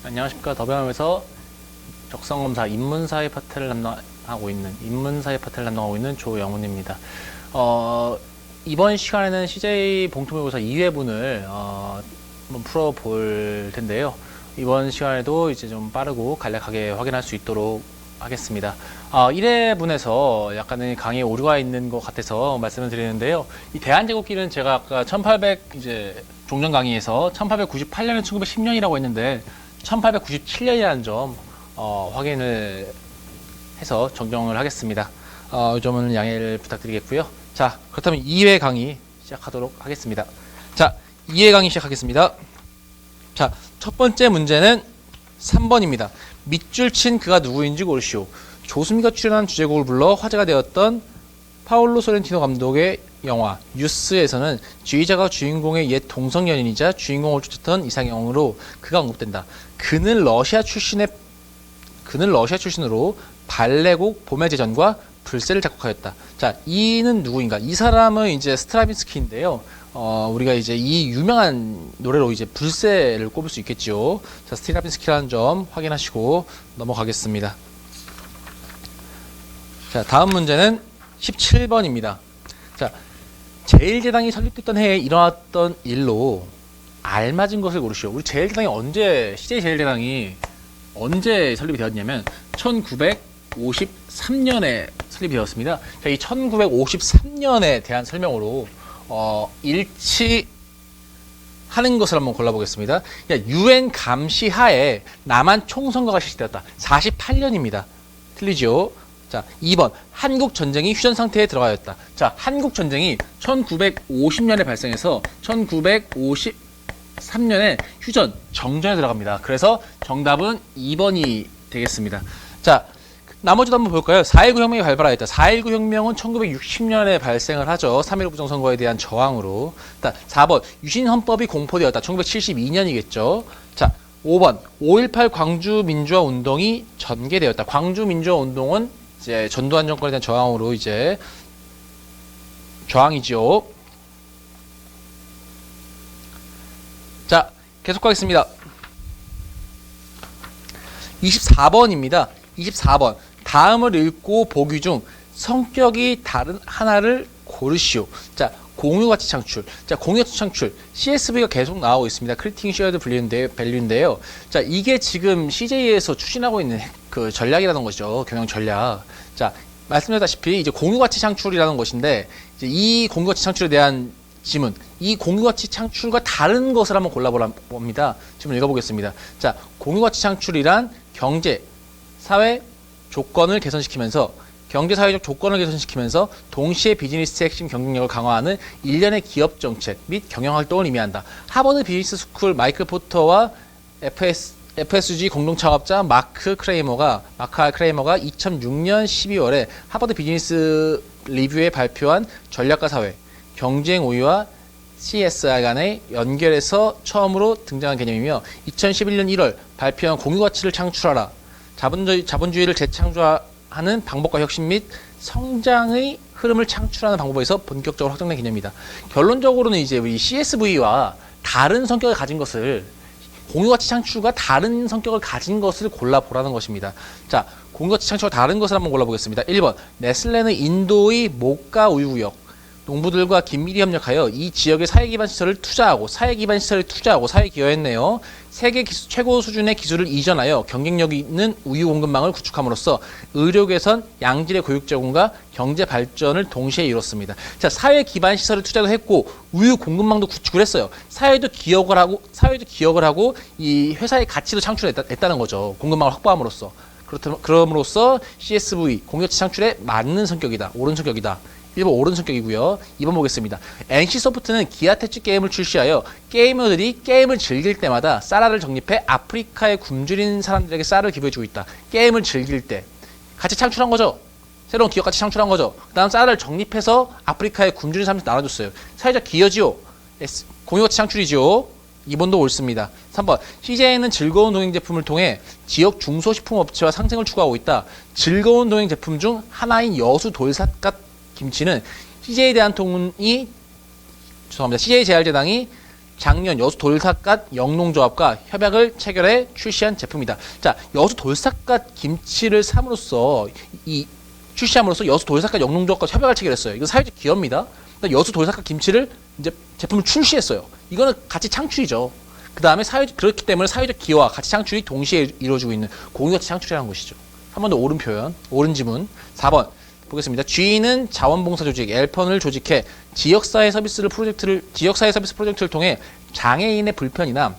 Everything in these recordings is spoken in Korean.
안녕하십니까. 더병함에서 적성검사 인문사회 파트를 담당하고 있는 조영훈입니다. 이번 시간에는 CJ 봉투모의고사 2회분을 한번 풀어볼 텐데요. 이번 시간에도 이제 좀 빠르고 간략하게 확인할 수 있도록 하겠습니다. 1회분에서 약간의 강의에 오류가 있는 것 같아서 말씀을 드리는데요. 이 대한제국기는 제가 아까 1800 이제 종전 강의에서 1898년에 1910년이라고 했는데 1897년이라는 점 확인을 해서 정정을 하겠습니다. 이 점은 양해를 부탁드리겠고요. 자, 그렇다면 2회 강의 시작하도록 하겠습니다. 자, 2회 강의 시작하겠습니다. 자, 첫 번째 문제는 3번입니다. 밑줄 친 그가 누구인지 고르시오. 조수미가 출연한 주제곡을 불러 화제가 되었던 파올로 소렌티노 감독의 영화 뉴스에서는 지휘자가 주인공의 옛 동성 연인이자 주인공을 쫓았던 이상형으로 그가 언급된다. 그는 러시아 출신으로 발레곡 봄의 제전과 불새를 작곡하였다. 자, 이는 누구인가? 이 사람은 이제 스트라빈스키인데요. 우리가 이제 이 유명한 노래로 이제 불새를 꼽을 수 있겠죠. 자, 스트라빈스키라는 점 확인하시고 넘어가겠습니다. 자, 다음 문제는 17번입니다. 자, 제1제당이 설립됐던 해에 일어났던 일로 알맞은 것을 고르시오. 우리 제1제당이 CJ 제1제당이 언제 설립이 되었냐면 1953년에 설립이 되었습니다. 자, 이 1953년에 대한 설명으로 일치하는 것을 한번 골라보겠습니다. UN 감시 하에 남한 총선거가 실시되었다. 48년입니다. 틀리죠? 자, 2번 한국 전쟁이 휴전 상태에 들어가였다. 자, 한국 전쟁이 1950년에 발생해서 1953년에 휴전, 정전에 들어갑니다. 그래서 정답은 2번이 되겠습니다. 자, 나머지도 한번 볼까요? 4.19 혁명이 발발하였다. 4.19 혁명은 1960년에 발생을 하죠. 3.15 부정선거에 대한 저항으로. 4번 유신헌법이 공포되었다. 1972년이겠죠. 자, 5번 5.18 광주민주화 운동이 전개되었다. 광주민주화 운동은 이제 전두환 정권에 대한 저항으로 이제 저항이지요. 자, 계속 가겠습니다. 24번입니다. 24번. 다음을 읽고 보기 중 성격이 다른 하나를 고르시오. 자, 공유가치 창출. 자, 공유가치 창출. CSV가 계속 나오고 있습니다. 크리팅 쉐어드 밸류인데요. 자, 이게 지금 CJ에서 추진하고 있는 그 전략이라는 것이죠. 경영 전략. 자, 말씀드렸다시피 이제 공유가치 창출이라는 것인데, 이제 이 공유가치 창출에 대한 지문, 이 공유가치 창출과 다른 것을 한번 골라봅니다. 지금 읽어보겠습니다. 자, 공유가치 창출이란 경제, 사회 조건을 개선시키면서 경제사회적 조건을 개선시키면서 동시에 비즈니스의 핵심 경쟁력을 강화하는 일련의 기업 정책 및 경영활동을 의미한다. 하버드 비즈니스 스쿨 마이클 포터와 FSG 공동창업자 마크 크레이머가 2006년 12월에 하버드 비즈니스 리뷰에 발표한 전략과 사회, 경쟁 우위와 CSR 간의 연결에서 처음으로 등장한 개념이며 2011년 1월 발표한 공유가치를 창출하라. 자본주의를 재창조하는 방법과 혁신 및 성장의 흐름을 창출하는 방법에서 본격적으로 확정된 개념이다. 결론적으로는 이제 우리 CSV와 다른 성격을 가진 것을 공유가치 창출과 다른 성격을 가진 것을 골라보라는 것입니다. 자, 공유가치 창출과 다른 것을 한번 골라보겠습니다. 1번 네슬레는 인도의 모카 우유구역 농부들과 긴밀히 협력하여 이 지역의 사회기반 시설을 투자하고 사회 기여했네요. 세계 최고 수준의 기술을 이전하여 경쟁력 있는 우유 공급망을 구축함으로써 의료 개선, 양질의 교육 제공과 경제 발전을 동시에 이뤘습니다. 자, 사회 기반 시설을 투자도 했고 우유 공급망도 구축을 했어요. 사회도 기억을 하고 이 회사의 가치도 창출했다는 거죠. 공급망을 확보함으로써. 그럼으로써 CSV 공유가치 창출에 맞는 성격이다. 옳은 성격이다. 1번 옳은 성격이고요. 2번 보겠습니다. NC소프트는 기아 퇴치 게임을 출시하여 게이머들이 게임을 즐길 때마다 쌀알을 적립해 아프리카에 굶주린 사람들에게 쌀을 기부해주고 있다. 게임을 즐길 때 같이 창출한 거죠. 새로운 기업 같이 창출한 거죠. 그 다음 쌀을 적립해서 아프리카에 굶주린 사람들 나눠줬어요. 사회적 기여지요. 공유가치 창출이지요. 2번도 옳습니다. 3번 CJ는 즐거운 동행 제품을 통해 지역 중소식품업체와 상생을 추구하고 있다. 즐거운 동행 제품 중 하나인 여수 돌삿갓 김치는 CJ 대한통운이 CJ 재활제당이 작년 여수 돌삭갓 영농조합과 협약을 체결해 출시한 제품이다. 자, 여수 돌삭갓 김치를 출시함으로써 여수 돌삭갓 영농조합과 협약을 체결했어요. 이건 사회적 기여입니다. 여수 돌삭갓 김치를 이제 제품을 출시했어요. 이거는 가치 창출이죠. 그 다음에 그렇기 때문에 사회적 기여와 가치 창출이 동시에 이루어지고 있는 공유가치 창출이라는 것이죠. 한 번 더 옳은 표현, 옳은 지문. 4번 보겠습니다. G는 자원봉사 조직 엘펀을 조직해 지역사회 서비스 프로젝트를 통해 장애인의 불편이나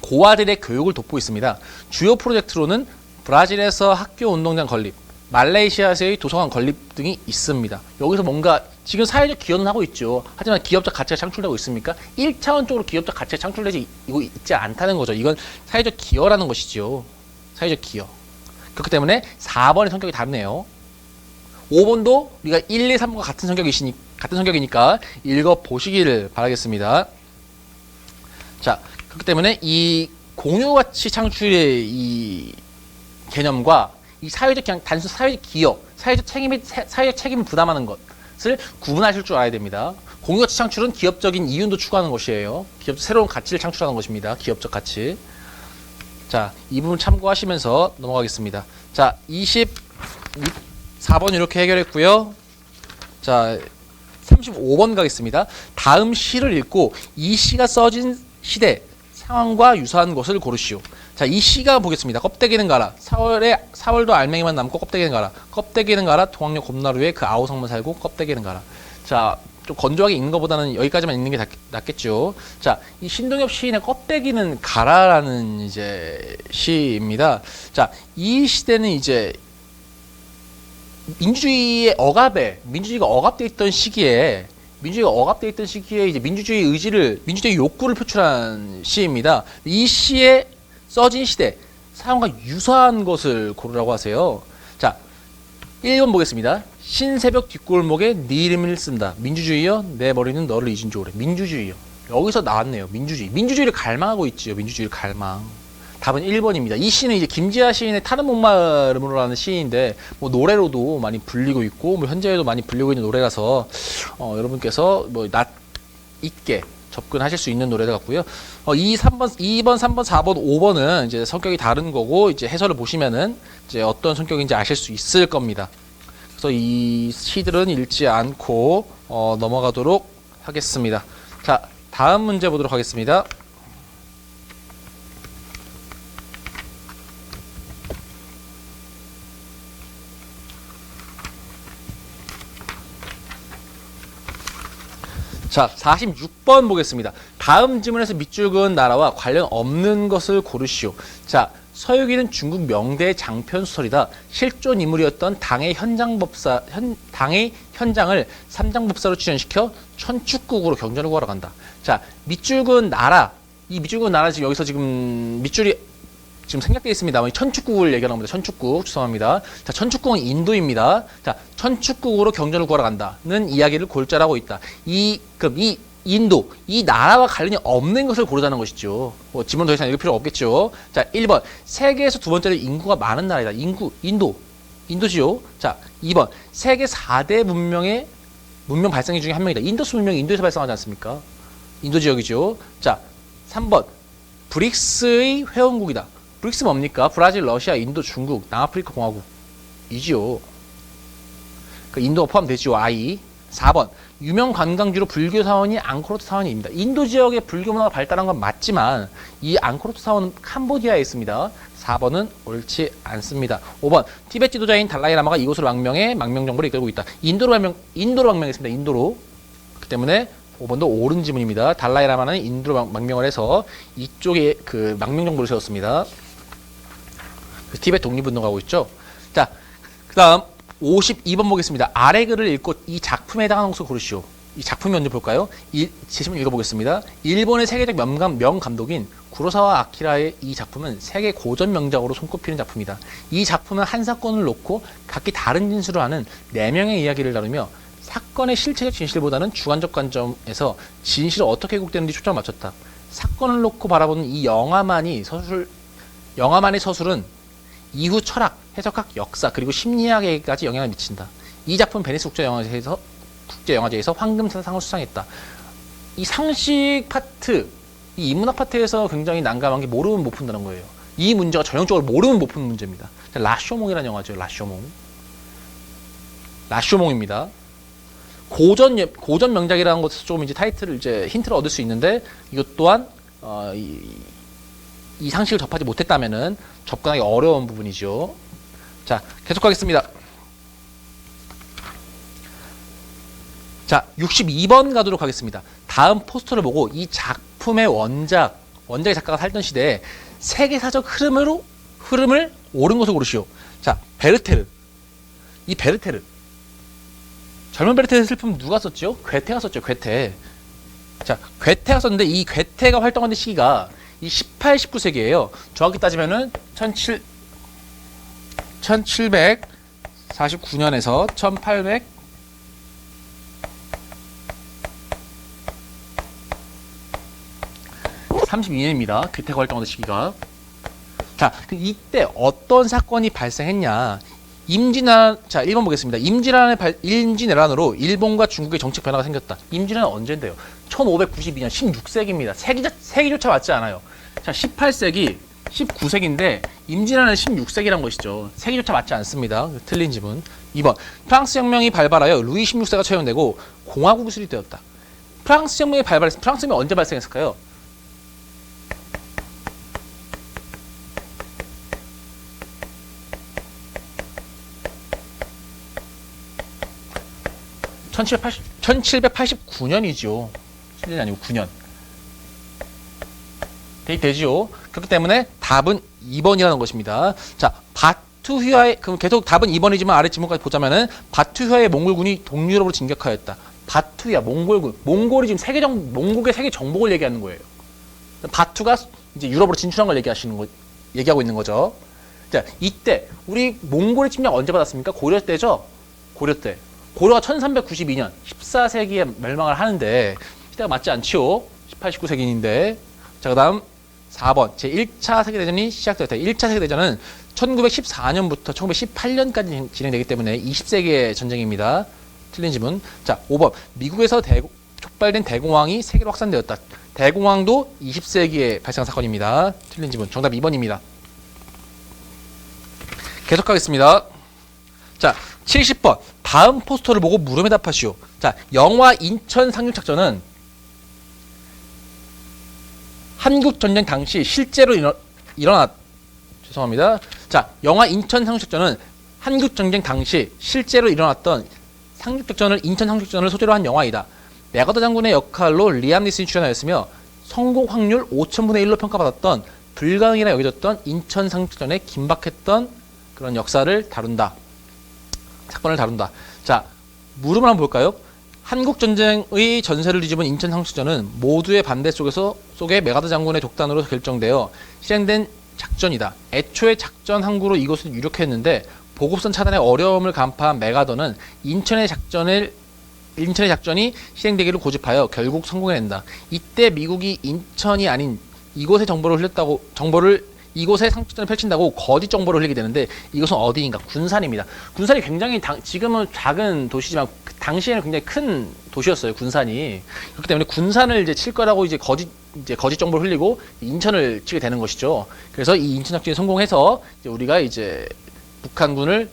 고아들의 교육을 돕고 있습니다. 주요 프로젝트로는 브라질에서 학교 운동장 건립, 말레이시아에서의 도서관 건립 등이 있습니다. 여기서 뭔가 지금 사회적 기여는 하고 있죠. 하지만 기업적 가치가 창출되고 있습니까? 1차원적으로 기업적 가치가 창출되지 있지 않다는 거죠. 이건 사회적 기여라는 것이죠. 사회적 기여. 그렇기 때문에 4번의 성격이 다르네요. 5번도 우리가 1, 2, 3번과 같은 성격이니까 읽어보시기를 바라겠습니다. 자, 그렇기 때문에 이 공유가치 창출의 이 개념과 이 단순 사회적 기여, 사회적 책임을 부담하는 것을 구분하실 줄 알아야 됩니다. 공유가치 창출은 기업적인 이윤도 추구하는 것이에요. 새로운 가치를 창출하는 것입니다. 기업적 가치. 자, 이 부분 참고하시면서 넘어가겠습니다. 자, 24번 이렇게 해결했고요. 자, 35번 가겠습니다. 다음 시를 읽고 이 시가 써진 시대 상황과 유사한 것을 고르시오. 자, 이 시가 보겠습니다. 껍데기는 가라. 4월도 알맹이만 남고 껍데기는 가라. 껍데기는 가라. 동학역 곰나루에 그 아우성만 살고 껍데기는 가라. 자, 좀 건조하게 읽는 것보다는 여기까지만 읽는 게 낫겠죠. 자, 이 신동엽 시인의 껍데기는 가라라는 이제 시입니다. 자, 이 시대는 이제 민주주의가 억압돼 있던 시기에 이제 민주주의 욕구를 표출한 시입니다. 이 시에 써진 시대 상황과 유사한 것을 고르라고 하세요. 자, 1번 보겠습니다. 신새벽 뒷골목에 네 이름을 쓴다. 민주주의여 내 머리는 너를 잊은 줄 오래. 민주주의여. 여기서 나왔네요. 민주주의를 갈망하고 있지요. 민주주의를 갈망. 답은 1번입니다. 이 시는 이제 김지아 시인의 타는 목마름으로라는 시인데 뭐 노래로도 많이 불리고 있고 뭐 현재에도 많이 불리고 있는 노래라서 여러분께서 뭐 낯 있게 접근하실 수 있는 노래 같고요. 2번, 3번, 4번, 5번은 이제 성격이 다른 거고 이제 해설을 보시면은 이제 어떤 성격인지 아실 수 있을 겁니다. 그래서 이 시들은 읽지 않고 넘어가도록 하겠습니다. 자, 다음 문제 보도록 하겠습니다. 자, 46번 보겠습니다. 다음 지문에서 밑줄 그은 나라와 관련 없는 것을 고르시오. 자, 서유기는 중국 명대의 장편수설이다. 실존 인물이었던 당의 현장을 삼장법사로 출연시켜 천축국으로 경전을 구하러 간다. 자, 밑줄 그은 나라. 이 밑줄 그은 나라 지금 여기서 지금 밑줄이 지금 생략되어 있습니다. 천축국을 얘기하는 겁니다. 천축국. 죄송합니다. 자, 천축국은 인도입니다. 자, 천축국으로 경전을 구하러 간다는 이야기를 골자라고 있다. 그럼 이 인도, 이 나라와 관련이 없는 것을 고르자는 것이죠. 지문 더 이상 읽을 필요 없겠죠. 자, 1번. 세계에서 두 번째로 인구가 많은 나라이다. 인도지요. 자, 2번. 세계 4대 문명 발상기 중에 한 명이다. 인더스 문명이 인도에서 발상하지 않습니까? 인도 지역이죠. 자, 3번. 브릭스의 회원국이다. 브릭스 뭡니까? 브라질, 러시아, 인도, 중국, 남아프리카 공화국이지요. 그 인도가 포함되지요. I. 4번. 유명 관광지로 불교 사원이 앙코르트 사원입니다. 인도 지역에 불교 문화가 발달한 건 맞지만 이 앙코르트 사원은 캄보디아에 있습니다. 4번은 옳지 않습니다. 5번. 티베트 지도자인 달라이라마가 이곳으로 망명해 망명 정보를 이끌고 있다. 인도로 망명했습니다. 인도로. 그렇기 때문에 5번도 옳은 지문입니다. 달라이라마는 인도로 망명을 해서 이쪽에 그 망명 정보를 세웠습니다. 티베트 독립운동하고 있죠. 자, 그 다음 52번 보겠습니다. 아래 글을 읽고 이 작품에 해당하는 것을 고르시오. 이 작품이 먼저 볼까요? 제시문 읽어보겠습니다. 일본의 세계적 명감독인 구로사와 아키라의 이 작품은 세계 고전 명작으로 손꼽히는 작품이다. 이 작품은 한 사건을 놓고 각기 다른 진술을 하는 4명의 이야기를 다루며 사건의 실체적 진실보다는 주관적 관점에서 진실이 어떻게 왜곡되는지 초점을 맞췄다. 사건을 놓고 바라보는 이 영화만의 서술은 이후 철학, 해석학, 역사, 그리고 심리학에까지 영향을 미친다. 이 작품 베니스 국제영화제에서 황금상을 수상했다. 이 상식 파트, 이 인문학 파트에서 굉장히 난감한 게 모르면 못 푼다는 거예요. 이 문제가 전형적으로 모르면 못 푸는 문제입니다. 라쇼몽이라는 영화죠. 라쇼몽. 라쇼몽입니다. 고전 명작이라는 것에서 조금 이제 타이틀을 이제 힌트를 얻을 수 있는데 이것 또한 이 상식을 접하지 못했다면은 접근하기 어려운 부분이죠. 자, 계속하겠습니다. 자, 62번 가도록 하겠습니다. 다음 포스터를 보고 이 작품의 원작의 작가가 살던 시대에 세계사적 흐름을 옳은 것을 고르시오. 자, 베르테르. 이 베르테르. 젊은 베르테르 슬픔 누가 썼죠? 괴테가 썼죠, 괴테. 자, 괴테가 썼는데 이 괴테가 활동하는 시기가 이 18, 19세기예요. 정확히 따지면은 1749년에서 1832년입니다. 괴테가 활동하는 시기가. 자, 이때 어떤 사건이 발생했냐? 자, 1번 보겠습니다. 임진왜란으로 일본과 중국의 정책 변화가 생겼다. 임진왜란 언제인데요? 1592년 16세기입니다. 세기조차 맞지 않아요. 자, 18세기, 19세기인데 임진왜란은 16세기란 것이죠. 세기조차 맞지 않습니다. 틀린 지문. 2번. 프랑스 혁명이 발발하여 루이 16세가 처형되고 공화국이 수립되었다. 프랑스 혁명이 발발했습니다. 프랑스 혁명이 언제 발생했을까요? (1780) 1789년이죠. 7년이 아니고 9년. 대입되지요. 그렇기 때문에 답은 2번이라는 것입니다. 자, 바투휘하의, 그럼 계속 답은 2번이지만 아래 지문까지 보자면은 바투휘하의 몽골군이 동유럽으로 진격하였다. 바투야, 몽골군. 몽골이 지금 몽골의 세계 정복을 얘기하는 거예요. 바투가 이제 유럽으로 진출한 걸 얘기하고 있는 거죠. 자, 이때 우리 몽골의 침략 언제 받았습니까? 고려 때죠. 고려 때. 고려가 1392년 14세기에 멸망을 하는데 시대가 맞지 않지요. 18, 19세기인데. 자, 그 다음 4번. 제1차 세계대전이 시작되었다. 1차 세계대전은 1914년부터 1918년까지 진행되기 때문에 20세기의 전쟁입니다. 틀린 지문. 자, 5번. 미국에서 촉발된 대공황이 세계로 확산되었다. 대공황도 20세기에 발생한 사건입니다. 틀린 지문. 정답 2번입니다. 계속하겠습니다. 자, 70번. 다음 포스터를 보고 물음에 답하시오. 자, 영화 인천 상륙작전은 한국전쟁 당시 실제로 죄송합니다. 자, 영화 인천 상륙작전은 한국전쟁 당시 실제로 일어났던 인천 상륙작전을 소재로 한 영화이다. 메가더 장군의 역할로 리암 니슨이 출연하였으며 성공 확률 5,000분의 1로 평가받았던 불가능이라 여겨졌던 인천 상륙작전의 긴박했던 그런 역사를 다룬다. 사건을 다룬다. 자, 물음을 한번 볼까요? 한국전쟁의 전세를 뒤집은 인천 상륙작전은 모두의 반대 속에 메가더 장군의 독단으로 결정되어 실행된 작전이다. 애초에 작전 항구로 이곳을 유력했는데 보급선 차단의 어려움을 간파한 메가더는 인천의 작전이 실행되기를 고집하여 결국 성공해낸다. 이때 미국이 인천이 아닌 이곳에 이곳에 상륙작전을 펼친다고 거짓 정보를 흘리게 되는데 이것은 어디인가? 군산입니다. 군산이 굉장히 지금은 작은 도시지만 당시에는 굉장히 큰 도시였어요. 군산이. 그렇기 때문에 군산을 이제 칠 거라고 이제 거짓 정보를 흘리고 인천을 치게 되는 것이죠. 그래서 이 인천 작전이 성공해서 이제 우리가 이제 북한군을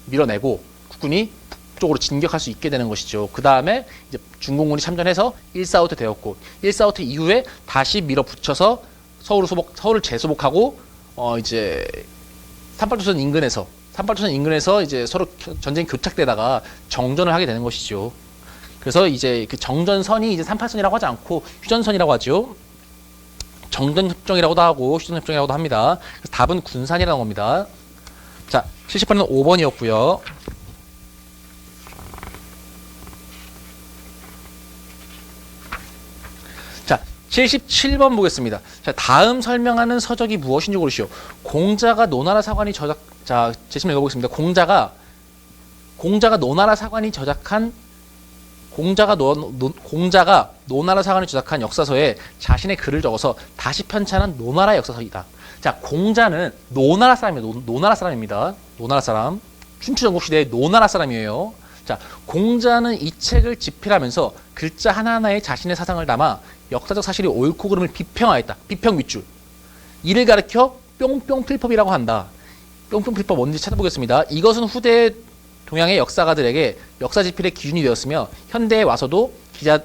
밀어내고 국군이 북쪽으로 진격할 수 있게 되는 것이죠. 그 다음에 이제 중공군이 참전해서 145트 되었고 145트 이후에 다시 밀어붙여서 서울을 재수복하고 이제 38도선 인근에서 이제 서로 전쟁이 교착되다가 정전을 하게 되는 것이죠. 그래서 이제 그 정전선이 이제 38선이라고 하지 않고 휴전선이라고 하죠. 정전협정이라고도 하고 휴전협정이라고도 합니다. 그래서 답은 군산이라는 겁니다. 자, 70번은 5번이었고요. 자, 77번 보겠습니다. 자, 다음 설명하는 서적이 무엇인지 고르시오. 공자가 노나라 사관이 자, 제 질문 읽어보겠습니다. 공자가 노나라 사관이 노나라 사관이 저작한 역사서에 자신의 글을 적어서 다시 편찬한 노나라 역사서이다. 자, 공자는 노나라 사람이에요. 노나라 사람입니다. 노나라 사람. 춘추 전국시대의 노나라 사람이에요. 자, 공자는 이 책을 집필하면서 글자 하나하나에 자신의 사상을 담아 역사적 사실이 옳고 그름을 비평하였다. 비평 밑줄. 이를 가리켜 뿅뿅필법이라고 한다. 뿅뿅필법 뭔지 찾아보겠습니다. 이것은 후대 동양의 역사가들에게 역사지필의 기준이 되었으며 현대에 와서도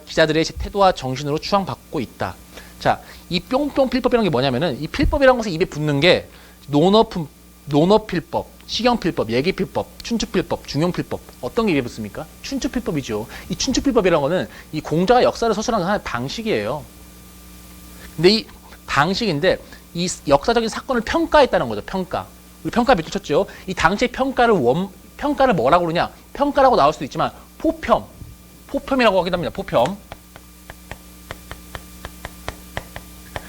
기자들의 태도와 정신으로 추앙받고 있다. 자, 이 뿅뿅필법이라는 게 뭐냐면은 이 필법이라는 것에 입에 붙는 게 논어필법, 시경필법, 얘기필법, 춘추필법, 중용필법. 어떤 게 입에 붙습니까? 춘추필법이죠. 이 춘추필법이라는 거는 이 공자가 역사를 서술하는 하나의 방식이에요. 근데 이 방식인데 이 역사적인 사건을 평가했다는 거죠. 평가. 우리 평가 밑줄 쳤죠. 이 당시의 평가를 뭐라고 그러냐? 평가라고 나올 수도 있지만 포평이라고 하기도 합니다. 포평.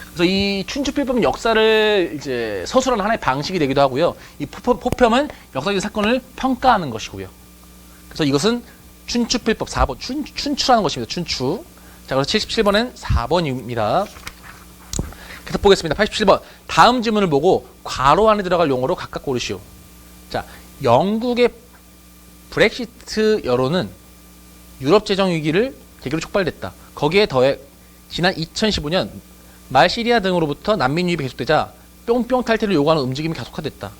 그래서 이 춘추필법은 역사를 이제 서술하는 하나의 방식이 되기도 하고요. 이 포평은 역사적인 사건을 평가하는 것이고요. 그래서 이것은 춘추필법 4번 춘추라는 것입니다. 춘추. 자, 그래서 77번은 4번입니다. 계속 보겠습니다. 87번. 다음 지문을 보고 괄호 안에 들어갈 용어로 각각 고르시오. 자, 영국의 브렉시트 여론은 유럽 재정 위기를 계기로 촉발됐다. 거기에 더해 지난 2015년 말 시리아 등으로부터 난민 유입이 계속되자 뿅뿅 탈퇴를 요구하는 움직임이 가속화됐다.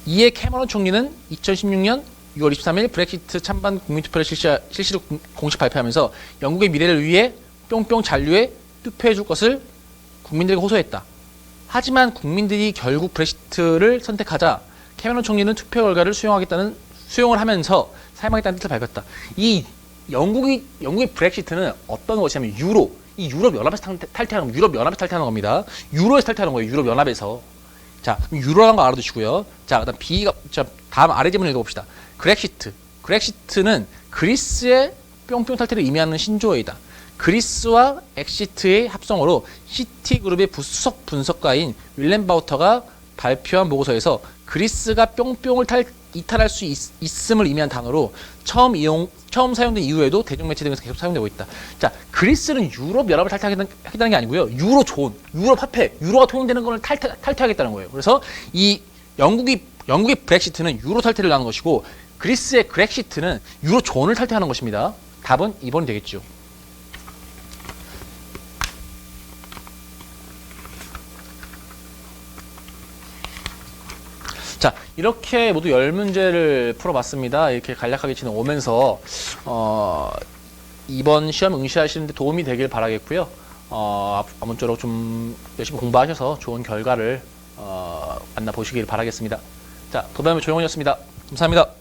이에 캐머런 총리는 2016년 6월 23일 브렉시트 찬반 국민투표를 실시로 공식 발표하면서 영국의 미래를 위해 뿅뿅 잔류에 투표해 줄 것을 국민들에게 호소했다. 하지만 국민들이 결국 브렉시트를 선택하자 캐머런 총리는 투표 결과를 수용을 하면서 사임하겠다는 뜻을 밝혔다. 이 영국의 브렉시트는 어떤 것이냐면 이 유럽 연합에서 탈퇴하는 겁니다. 유로에서 탈퇴하는 거예요. 유럽 연합에서. 자, 유로라는 거 알아두시고요. 자, 그다음 다음 아래 지문을 읽어봅시다. 그렉시트는 그리스의 뿅뿅 탈퇴를 의미하는 신조어이다. 그리스와 엑시트의 합성어로 시티그룹의 부수석 분석가인 윌렘 바우터가 발표한 보고서에서 그리스가 뿅뿅을 이탈할 수 있음을 의미한 단어로 처음 사용된 이후에도 대중매체 등에서 계속 사용되고 있다. 자, 그리스는 유럽 연합을 탈퇴하겠다는 게 아니고요. 유로존, 유럽 화폐, 유로가 통용되는 걸 탈퇴하겠다는 거예요. 그래서 이 영국의 브렉시트는 유로 탈퇴를 하는 것이고 그리스의 그렉시트는 유로존을 탈퇴하는 것입니다. 답은 2번이 되겠죠. 자, 이렇게 모두 10문제를 풀어봤습니다. 이렇게 간략하게 진행오면서 이번 시험 응시하시는데 도움이 되길 바라겠고요. 아무쪼록 좀 열심히 공부하셔서 좋은 결과를 만나보시길 바라겠습니다. 자, 도담의 조영훈이었습니다. 감사합니다.